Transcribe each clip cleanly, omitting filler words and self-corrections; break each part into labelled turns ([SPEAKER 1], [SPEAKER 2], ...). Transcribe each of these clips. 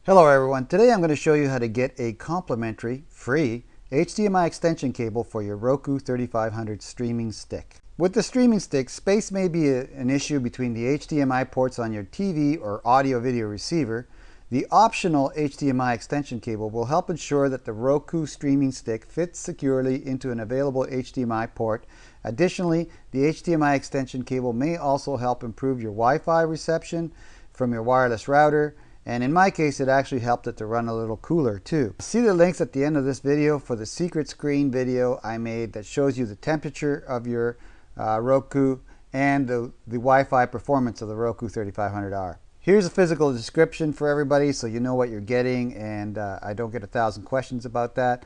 [SPEAKER 1] Hello everyone, today I'm going to show you how to get a complimentary, free HDMI extension cable for your Roku 3500 streaming stick. With the streaming stick, space may be an issue between the HDMI ports on your TV or audio-video receiver. The optional HDMI extension cable will help ensure that the Roku streaming stick fits securely into an available HDMI port. Additionally, the HDMI extension cable may also help improve your Wi-Fi reception from your wireless router. And in my case, it actually helped it to run a little cooler too. See the links at the end of this video for the secret screen video I made that shows you the temperature of your Roku and the Wi-Fi performance of the Roku 3500R. Here's a physical description for everybody so you know what you're getting, and I don't get 1,000 questions about that.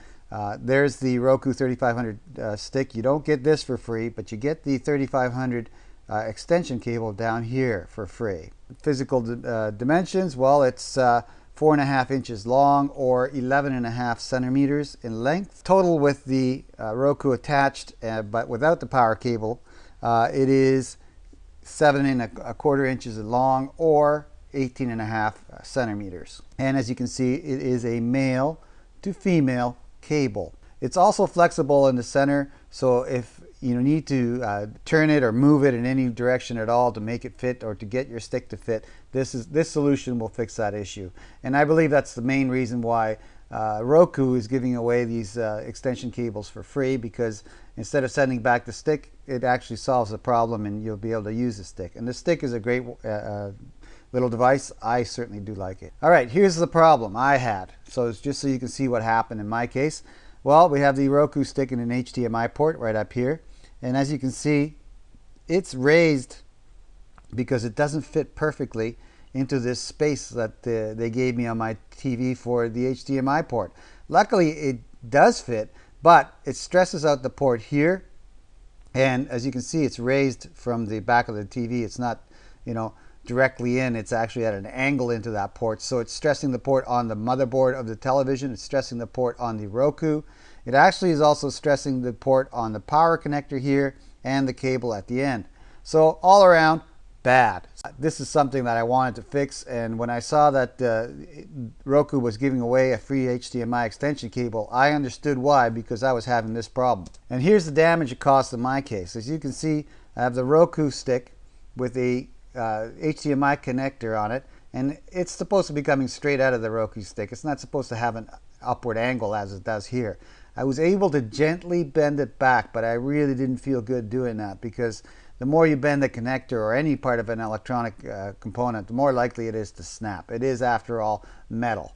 [SPEAKER 1] There's the Roku 3500 stick. You don't get this for free, but you get the 3500 extension cable down here for free. Physical dimensions, well, it's 4.5 inches long or 11.5 centimeters in length. Total with the Roku attached, but without the power cable, it is 7.25 inches long or 18.5 centimeters. And as you can see, it is a male to female cable. It's also flexible in the center, so if you need to turn it or move it in any direction at all to make it fit or to get your stick to fit, this solution will fix that issue. And I believe that's the main reason why Roku is giving away these extension cables for free, because instead of sending back the stick, it actually solves the problem and you'll be able to use the stick. And the stick is a great little device. I certainly do like it. All right, here's the problem I had. So it's just so you can see what happened in my case. Well, we have the Roku stick in an HDMI port right up here. And as you can see, it's raised because it doesn't fit perfectly into this space that they gave me on my TV for the HDMI port. Luckily, it does fit, but it stresses out the port here. And as you can see, it's raised from the back of the TV. It's not, directly in. It's actually at an angle into that port. So it's stressing the port on the motherboard of the television. It's stressing the port on the Roku. It actually is also stressing the port on the power connector here and the cable at the end. So all around, bad. This is something that I wanted to fix, and when I saw that Roku was giving away a free HDMI extension cable, I understood why, because I was having this problem. And here's the damage it caused in my case. As you can see, I have the Roku stick with a HDMI connector on it, and it's supposed to be coming straight out of the Roku stick. It's not supposed to have an upward angle as it does here. I was able to gently bend it back, but I really didn't feel good doing that, because the more you bend the connector or any part of an electronic component, the more likely it is to snap. It is, after all, metal.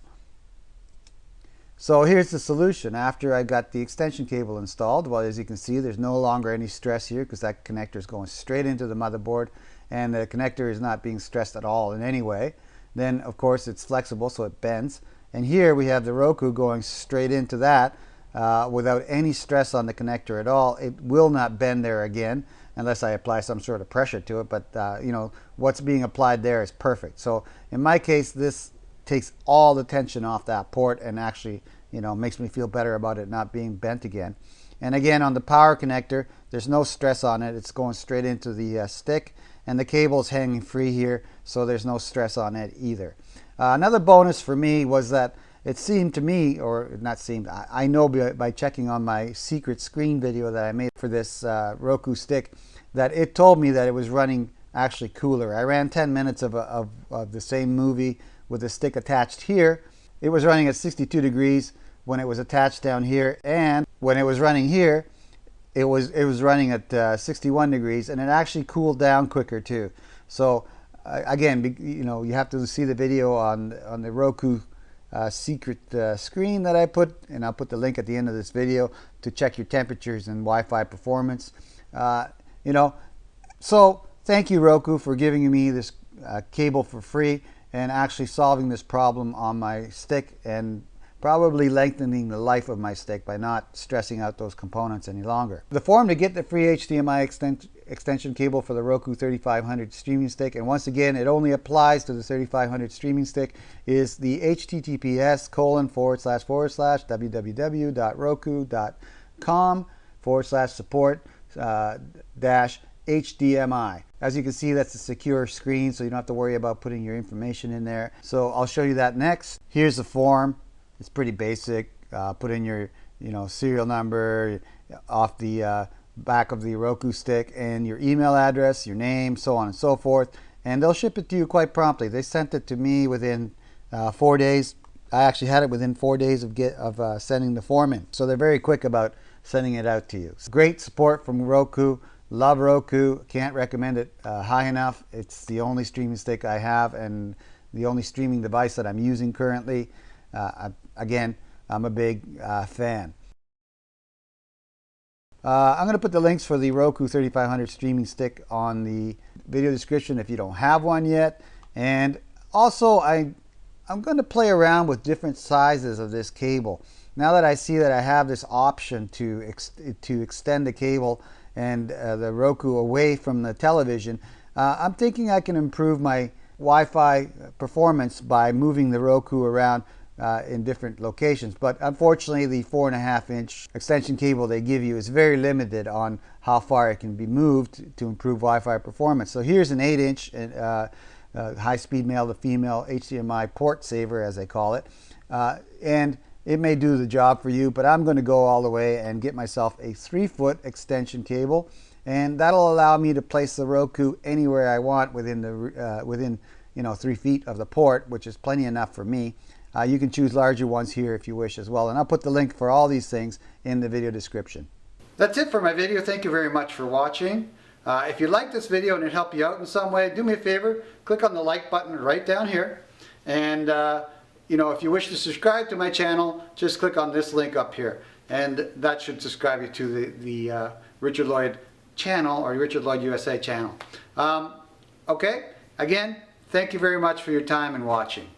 [SPEAKER 1] So here's the solution. After I got the extension cable installed, well, as you can see, there's no longer any stress here because that connector is going straight into the motherboard, and the connector is not being stressed at all in any way. Then, of course, it's flexible, so it bends. And here we have the Roku going straight into that without any stress on the connector at all. It will not bend there again unless I apply some sort of pressure to it, but what's being applied there is perfect. So in my case, this takes all the tension off that port and actually makes me feel better about it not being bent again. And again, on the power connector, there's no stress on it. It's going straight into the stick, and the cable is hanging free here, so there's no stress on it either. Another bonus for me was that it seemed to me, or not seemed, I know by checking on my secret screen video that I made for this Roku stick, that it told me that it was running actually cooler. I ran 10 minutes of the same movie with the stick attached here. It was running at 62 degrees when it was attached down here, and when it was running here, it was running at 61 degrees, and it actually cooled down quicker too. So again, you have to see the video on the Roku secret screen that I put, and I'll put the link at the end of this video to check your temperatures and Wi-Fi performance. So thank you, Roku, for giving me this cable for free and actually solving this problem on my stick, and probably lengthening the life of my stick by not stressing out those components any longer. The form to get the free HDMI extension cable for the Roku 3500 streaming stick, and once again, it only applies to the 3500 streaming stick, is the https://www.roku.com/support HDMI. As you can see, that's a secure screen, so you don't have to worry about putting your information in there. So I'll show you that next. Here's the form. It's pretty basic. Put in your serial number off the back of the Roku stick and your email address, your name, so on and so forth, and they'll ship it to you quite promptly. They sent it to me within 4 days. I actually had it within 4 days of sending the form in, so they're very quick about sending it out to you. Great support from Roku. Love Roku. Can't recommend it high enough. It's the only streaming stick I have and the only streaming device that I'm using currently. Again, I'm a big fan. I'm going to put the links for the Roku 3500 streaming stick on the video description if you don't have one yet. And also, I'm going to play around with different sizes of this cable. Now that I see that I have this option to extend the cable and the Roku away from the television, I'm thinking I can improve my Wi-Fi performance by moving the Roku around in different locations. But unfortunately, the 4.5-inch extension cable they give you is very limited on how far it can be moved to improve Wi-Fi performance. So here's an 8-inch high-speed male-to-female HDMI port saver, as they call it, and it may do the job for you, but I'm going to go all the way and get myself a 3-foot extension cable, and that'll allow me to place the Roku anywhere I want within 3 feet of the port, which is plenty enough for me. You can choose larger ones here if you wish as well, and I'll put the link for all these things in the video description. That's it for my video. Thank you very much for watching. If you like this video and it helped you out in some way, do me a favor, click on the like button right down here, and if you wish to subscribe to my channel, just click on this link up here, and that should subscribe you to the Richard Lloyd channel, or Richard Lloyd USA channel. Okay, again, thank you very much for your time and watching.